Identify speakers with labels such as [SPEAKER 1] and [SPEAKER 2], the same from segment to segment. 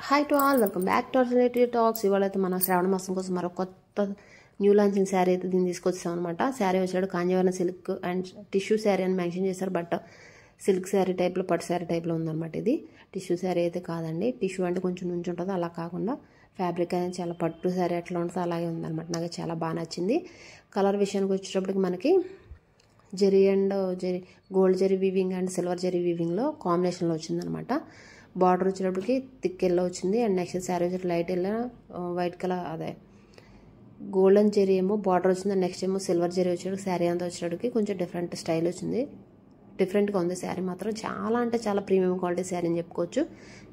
[SPEAKER 1] Hi to all, welcome back to relative talks. ఇవాళైతే మన శ్రావణ మాసం కోసం మరో కొత్త న్యూ లాంచింగ్ శారీ అయితే దీన్ని తీసుకొచ్చాం అనమాట. శారీ వచ్చాడు Kanjeevaram silk and tissue sari అని మెన్షన్ చేశారు. బట్ సిల్క్ శారీ టైప్లో, పట్టు శారీ టైప్లో ఉందన్నమాట. ఇది టిష్యూ శారీ అయితే కాదండి. టిష్యూ అంటే కొంచెం నుంచి ఉంటుంది, అలా కాకుండా ఫ్యాబ్రిక్ అనేది చాలా పట్టు శారీ ఎట్లా ఉంటుందో అలాగే ఉందన్నమాట. నాకు చాలా బాగా నచ్చింది. కలర్ విషయానికి వచ్చేటప్పటికి మనకి zari and gold zari weaving and silver zari వీవింగ్లో కాంబినేషన్లో వచ్చిందనమాట. బార్డర్ వచ్చేటప్పటికి థిక్ ఎల్లో వచ్చింది. అండ్ నెక్స్ట్ శారీ వచ్చి లైట్ ఎల్లో, వైట్ కలర్, అదే గోల్డెన్ జెరీ ఏమో బార్డర్ వచ్చింది. నెక్స్ట్ ఏమో సిల్వర్ జెరీ వచ్చేటప్పుడు శారీ అంతా వచ్చేటప్పటికి కొంచెం డిఫరెంట్ స్టైల్ వచ్చింది. డిఫరెంట్గా ఉంది శారీ మాత్రం. చాలా అంటే చాలా ప్రీమియం క్వాలిటీ శారీ అని చెప్పుకోవచ్చు.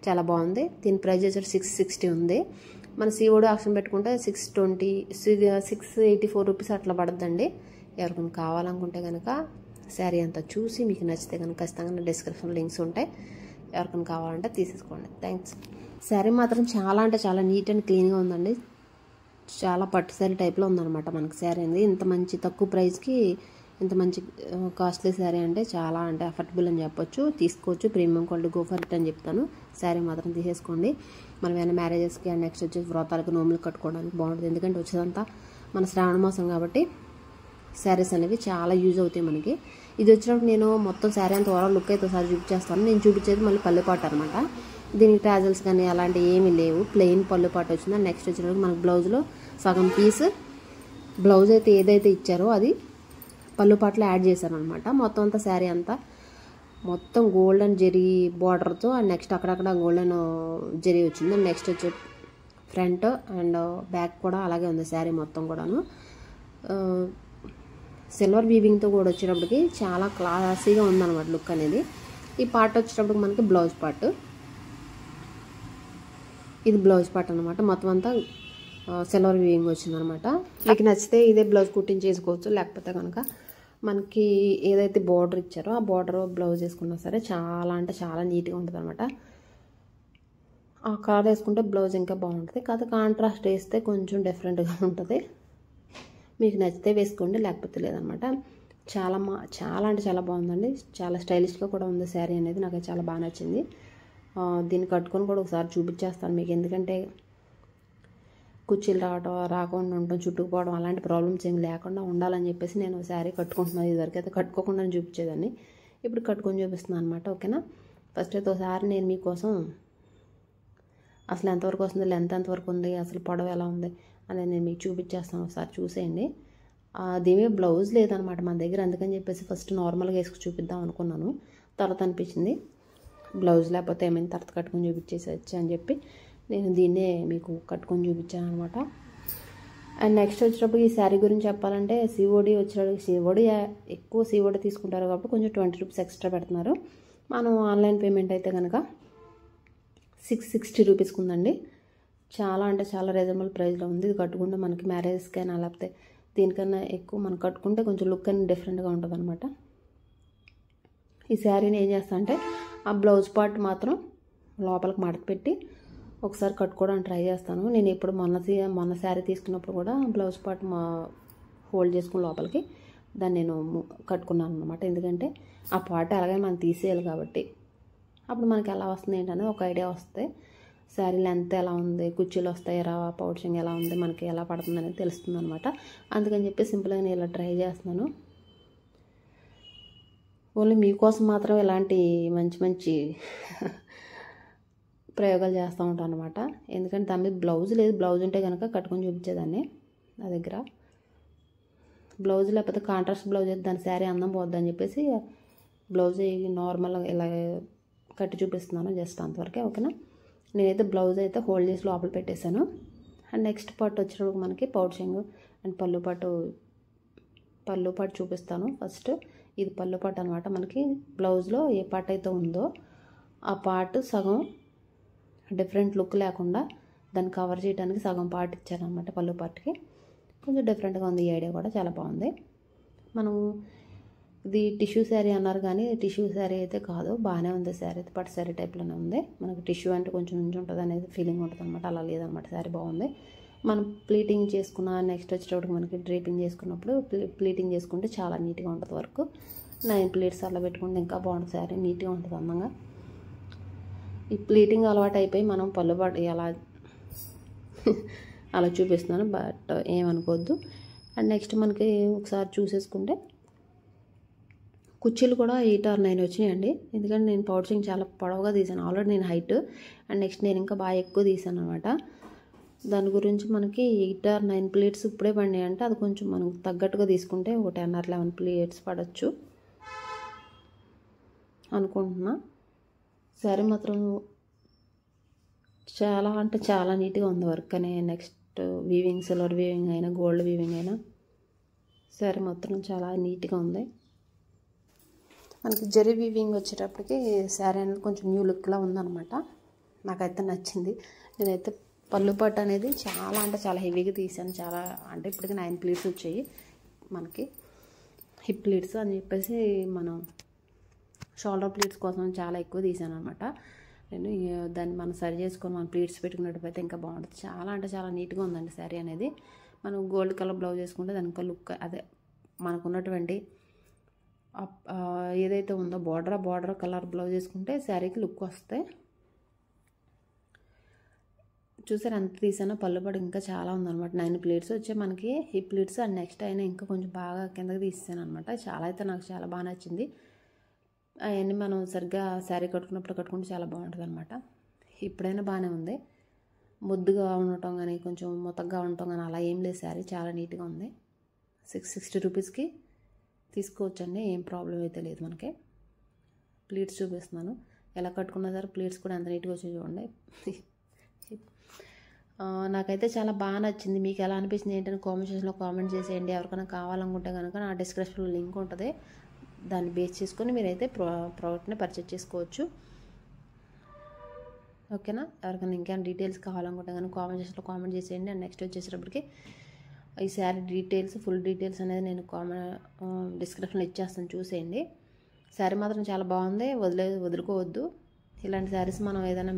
[SPEAKER 1] చాలా బాగుంది. దీని ప్రైస్ వచ్చి 660 ఉంది. మన సిఓడి ఆప్షన్ పెట్టుకుంటే 684 రూపీస్ అట్లా పడుతుందండి. ఎవరికైనా కావాలనుకుంటే కనుక శారీ అంతా చూసి మీకు నచ్చితే కనుక ఖచ్చితంగా డిస్క్రిప్షన్ లింక్స్ ఉంటాయి. ఎవరికైనా కావాలంటే తీసేసుకోండి. థ్యాంక్స్. శారీ మాత్రం చాలా అంటే చాలా నీట్ అండ్ క్లీన్గా ఉందండి. చాలా పట్టు శారీ టైప్లో ఉందన్నమాట మనకి శారీ అనేది. ఇంత మంచి తక్కువ ప్రైస్కి ఇంత మంచి కాస్ట్లీ శారీ అంటే చాలా అంటే అఫోర్డబుల్ అని చెప్పొచ్చు. తీసుకోవచ్చు. Premium quality, go for it అని చెప్తాను. శారీ మాత్రం తీసేసుకోండి. మనం ఏమైనా మ్యారేజెస్కి అండ్ నెక్స్ట్ వచ్చేసి వ్రతాలకు, నోములు కట్టుకోవడానికి బాగుంటుంది. ఎందుకంటే వచ్చేదంతా మన శ్రావణ మాసం కాబట్టి శారీస్ అనేవి చాలా యూజ్ అవుతాయి మనకి. ఇది వచ్చినప్పుడు నేను మొత్తం శారీ అంత ఓవరాల్ లుక్ అయితే ఒకసారి చూపించేస్తాను. నేను చూపించేది మళ్ళీ పళ్ళుపాటు అనమాట. దీనికి ట్రాజల్స్ కానీ అలాంటివి ఏమీ లేవు. ప్లెయిన్ పళ్ళుపాటు వచ్చింది. నెక్స్ట్ వచ్చినప్పుడు మనకి బ్లౌజ్లో సగం పీస్ బ్లౌజ్ అయితే ఏదైతే ఇచ్చారో అది పళ్ళుపాట్లో యాడ్ చేశాను అనమాట. మొత్తం అంతా శారీ అంతా మొత్తం గోల్డెన్ జెరీ బార్డర్తో అండ్ నెక్స్ట్ అక్కడక్కడ గోల్డెన్ జెరీ వచ్చింది. నెక్స్ట్ వచ్చే ఫ్రంట్ అండ్ బ్యాక్ కూడా అలాగే ఉంది శారీ మొత్తం కూడాను. సిల్వర్ వీవింగ్తో కూడా వచ్చేటప్పటికి చాలా క్లాసీగా ఉందన్నమాట లుక్ అనేది. ఈ పార్ట్ వచ్చేటప్పటికి మనకి బ్లౌజ్ పార్ట్, ఇది బ్లౌజ్ పార్ట్ అనమాట. మొత్తం అంతా సిల్వర్ వీవింగ్ వచ్చిందనమాట. మీకు నచ్చితే ఇదే బ్లౌజ్ కుట్టించేసుకోవచ్చు. లేకపోతే కనుక మనకి ఏదైతే బార్డర్ ఇచ్చారో ఆ బార్డర్ బ్లౌజ్ వేసుకున్నా సరే చాలా అంటే చాలా నీట్గా ఉంటుంది అనమాట. ఆ కలర్ వేసుకుంటే బ్లౌజ్ ఇంకా బాగుంటుంది. కాకపోతే కాంట్రాస్ట్ వేస్తే కొంచెం డిఫరెంట్గా ఉంటుంది. మీకు నచ్చితే వేసుకోండి, లేకపోతే లేదనమాట. చాలా అంటే చాలా బాగుందండి. చాలా స్టైలిష్గా కూడా ఉంది శారీ అనేది. నాకు చాలా బాగా నచ్చింది. దీన్ని కట్టుకొని కూడా ఒకసారి చూపించేస్తాను మీకు. ఎందుకంటే కుర్చీలు రాకుండా ఉండటం, చుట్టుకుపోవడం అలాంటి ప్రాబ్లమ్స్ ఏమి లేకుండా ఉండాలని చెప్పేసి నేను శారీ కట్టుకుంటున్నాను. ఇదివరకు అయితే కట్టుకోకుండా చూపించేదాన్ని, ఇప్పుడు కట్టుకొని చూపిస్తున్నాను అనమాట. ఓకేనా. ఫస్ట్ అయితే ఒకసారి నేను మీకోసం అసలు ఎంతవరకు వస్తుంది, లెంత్ ఎంతవరకు ఉంది, అసలు పొడవు ఎలా ఉంది అనేది నేను మీకు చూపించేస్తాను. ఒకసారి చూసేయండి. దీని బ్లౌజ్ లేదనమాట మన దగ్గర. అందుకని చెప్పేసి ఫస్ట్ నార్మల్గా వేసుకు చూపిద్దాం అనుకున్నాను. తర్వాత అనిపించింది బ్లౌజ్ లేకపోతే ఏమైనా తర్వాత కట్టుకొని చూపించేసచ్చు అని చెప్పి నేను దీన్నే మీకు కట్టుకొని చూపించాను అనమాట. అండ్ నెక్స్ట్ వచ్చేటప్పుడు ఈ శారీ గురించి చెప్పాలంటే సిఓడి వచ్చేటప్పుడు ఎక్కువ సిఓడి తీసుకుంటారు కాబట్టి కొంచెం 20 రూపీస్ ఎక్స్ట్రా పెడుతున్నారు. మనం ఆన్లైన్ పేమెంట్ అయితే కనుక 660 రూపీస్కి ఉందండి. చాలా అంటే చాలా రీజనబుల్ ప్రైస్లో ఉంది. ఇది కట్టుకుంటే మనకి మ్యారేజెస్కి అయినా లేకపోతే దీనికన్నా ఎక్కువ మనం కట్టుకుంటే కొంచెం లుక్ అనేది డిఫరెంట్గా ఉంటుంది అనమాట. ఈ శారీని ఏం చేస్తా అంటే ఆ బ్లౌజ్ పార్ట్ మాత్రం లోపలికి మడత పెట్టి ఒకసారి కట్టుకోవడానికి ట్రై చేస్తాను. నేను ఇప్పుడు మొన్న శారీ తీసుకున్నప్పుడు కూడా బ్లౌజ్ పార్ట్ హోల్డ్ చేసుకుని లోపలికి దాన్ని నేను కట్టుకున్నాను అనమాట. ఎందుకంటే ఆ పార్ట్ అలాగే మనం తీసేయాలి కాబట్టి అప్పుడు మనకి ఎలా వస్తుంది ఏంటనేది ఒక ఐడియా వస్తుంది. శారీ లెంత్ ఎలా ఉంది, కుర్చీలు వస్తాయి, పౌచింగ్ ఎలా ఉంది, మనకి ఎలా పడుతుంది అనేది తెలుస్తుంది అనమాట. అందుకని చెప్పి సింపుల్గా నేను ఇలా ట్రై చేస్తున్నాను. ఓన్లీ మీకోసం మాత్రం ఇలాంటి మంచి ప్రయోగాలు చేస్తూ ఉంటాను అనమాట. ఎందుకంటే దాని మీద బ్లౌజ్ లేదు. బ్లౌజ్ ఉంటే కనుక కట్టుకొని చూపించేదాన్ని. నా దగ్గర బ్లౌజ్ లేకపోతే కాంట్రాస్ట్ బ్లౌజ్ అయితే దాని శారీ అందం పోద్దని చెప్పేసి బ్లౌజ్ నార్మల్గా ఇలా కట్టి చూపిస్తున్నాను. జస్ట్ అంతవరకే. ఓకేనా. నేనైతే బ్లౌజ్ అయితే హోల్డ్ చేసి లోపల పెట్టేశాను. అండ్ నెక్స్ట్ పార్ట్ వచ్చేటప్పుడు మనకి పౌచింగ్ అండ్ పళ్ళు పాటు చూపిస్తాను. ఫస్ట్ ఇది పళ్ళు పాటు అనమాట. మనకి బ్లౌజ్లో ఏ పార్ట్ అయితే ఉందో ఆ పార్ట్ సగం డిఫరెంట్ లుక్ లేకుండా దాన్ని కవర్ చేయడానికి సగం పార్ట్ ఇచ్చారనమాట. పళ్ళు పార్ట్కి కొంచెం డిఫరెంట్గా ఉంది. ఈ ఐడియా కూడా చాలా బాగుంది. మనం ఇది టిష్యూ శారీ అన్నారు కానీ టిష్యూ శారీ అయితే కాదు. బాగానే ఉంది శారీ అయితే. పట్టు శారీ టైప్లోనే ఉంది. మనకి టిష్యూ అంటే కొంచెం నుంచి ఉంటుంది అనేది ఫీలింగ్ ఉంటుంది అనమాట. అలా లేదనమాట. శారీ బాగుంది. మనం ప్లీటింగ్ చేసుకున్న నెక్స్ట్ వచ్చేటప్పుడు మనకి డ్రేపింగ్ చేసుకున్నప్పుడు ప్లీటింగ్ చేసుకుంటే చాలా నీట్గా ఉంటుంది. వర్క్ 9 ప్లీట్స్ అలా పెట్టుకుంటే ఇంకా బాగుంటుంది. శారీ నీట్గా ఉంటుంది, అందంగా. ఈ ప్లీటింగ్ అలవాటు అయిపోయి మనం పళ్ళుబాటు అలా అలా చూపిస్తున్నాను, బట్ ఏమనుకోవద్దు. అండ్ నెక్స్ట్ మనకి ఒకసారి చూసేసుకుంటే కుర్చీలు కూడా 8 or 9 వచ్చినాయండి. ఎందుకంటే నేను పౌచింగ్ చాలా పొడవుగా తీసాను, ఆల్రెడీ నేను హైట్. అండ్ నెక్స్ట్ నేను ఇంకా బాగా ఎక్కువ తీసాను అనమాట. దాని గురించి మనకి 8 or 9 ప్లేట్స్ ఇప్పుడే పడినాయి అంటే అది కొంచెం మనం తగ్గట్టుగా తీసుకుంటే ఒక 10 or 11 ప్లేట్స్ పడవచ్చు అనుకుంటున్నా. సరే మాత్రం చాలా అంటే చాలా నీట్గా ఉంది వర్క్ అనే. నెక్స్ట్ వీవింగ్, సిల్వర్ వీవింగ్ అయినా గోల్డ్ వీవింగ్ అయినా సరే మొత్తం చాలా నీట్గా ఉంది. మనకి జరీ వీవింగ్ వచ్చేటప్పటికి శారీ అనేది కొంచెం న్యూ లుక్లా ఉందన్నమాట. నాకైతే నచ్చింది. నేనైతే పళ్ళు పట్టు అనేది చాలా అంటే చాలా హెవీగా తీసాను. చాలా అంటే ఇప్పటికి 9 ప్లీట్స్ వచ్చాయి మనకి, హిప్ ప్లీట్స్ అని చెప్పేసి మనం షోల్డర్ ప్లీట్స్ కోసం చాలా ఎక్కువ తీసాను అనమాట. నేను దాన్ని మనం సరి చేసుకొని మనం ప్లీట్స్ పెట్టుకున్నట్టయితే ఇంకా బాగుంటుంది. చాలా అంటే చాలా నీట్గా ఉందండి శారీ అనేది. మనం గోల్డ్ కలర్ బ్లౌజ్ వేసుకుంటే దానికి లుక్ అదే మనకు ఉన్నటువంటి ఏదైతే ఉందో బార్డర్ కలర్ బ్లౌజ్ వేసుకుంటే శారీకి లుక్ వస్తాయి. చూసారు ఎంత తీసానో, పళ్ళుబడి ఇంకా చాలా ఉందన్నమాట. 9 ప్లేట్స్ వచ్చాయి మనకి హిప్ ప్లేట్స్. అండ్ నెక్స్ట్ అయినా ఇంకా కొంచెం బాగా కిందకి తీసాను అనమాట. చాలా అయితే నాకు చాలా బాగా నచ్చింది. అవన్నీ మనం సరిగ్గా శారీ కట్టుకున్నప్పుడు కట్టుకుంటే చాలా బాగుంటుంది అనమాట. ఇప్పుడైనా బాగానే ఉంది. ముద్దుగా ఉండటం కానీ కొంచెం మొత్తగా ఉండటం కానీ అలా ఏం లేదు. శారీ చాలా నీట్గా ఉంది. 660 రూపీస్కి తీసుకోవచ్చండి, ఏం ప్రాబ్లం అయితే లేదు. మనకి ప్లీట్స్ చూపిస్తున్నాను ఎలా కట్టుకున్నా సరే. ప్లీట్స్ కూడా ఎంత నీట్గా వచ్చి చూడండి. నాకైతే చాలా బాగా నచ్చింది. మీకు ఎలా అనిపించింది ఏంటని కామెంట్ సెక్షన్లో కామెంట్ చేసేయండి. ఎవరికైనా కావాలనుకుంటే కనుక నా డిస్క్రిప్షన్లో లింక్ ఉంటుంది, దాన్ని బేస్ చేసుకొని మీరైతే ప్రోడక్ట్ని పర్చేజ్ చేసుకోవచ్చు. ఓకేనా? ఎవరికైనా ఇంకేమైనా డీటెయిల్స్ కావాలనుకుంటే కనుక కామెంట్ సెక్షన్లో కామెంట్ చేసేయండి. అండ్ నెక్స్ట్ వచ్చేసేటప్పటికి ఈ శారీ డీటెయిల్స్, ఫుల్ డీటెయిల్స్ అనేది నేను డిస్క్రిప్షన్లో ఇచ్చేస్తాను, చూసేయండి. శారీ మాత్రం చాలా బాగుంది, వదులుకోవద్దు. ఇలాంటి శారీస్ మనం ఏదైనా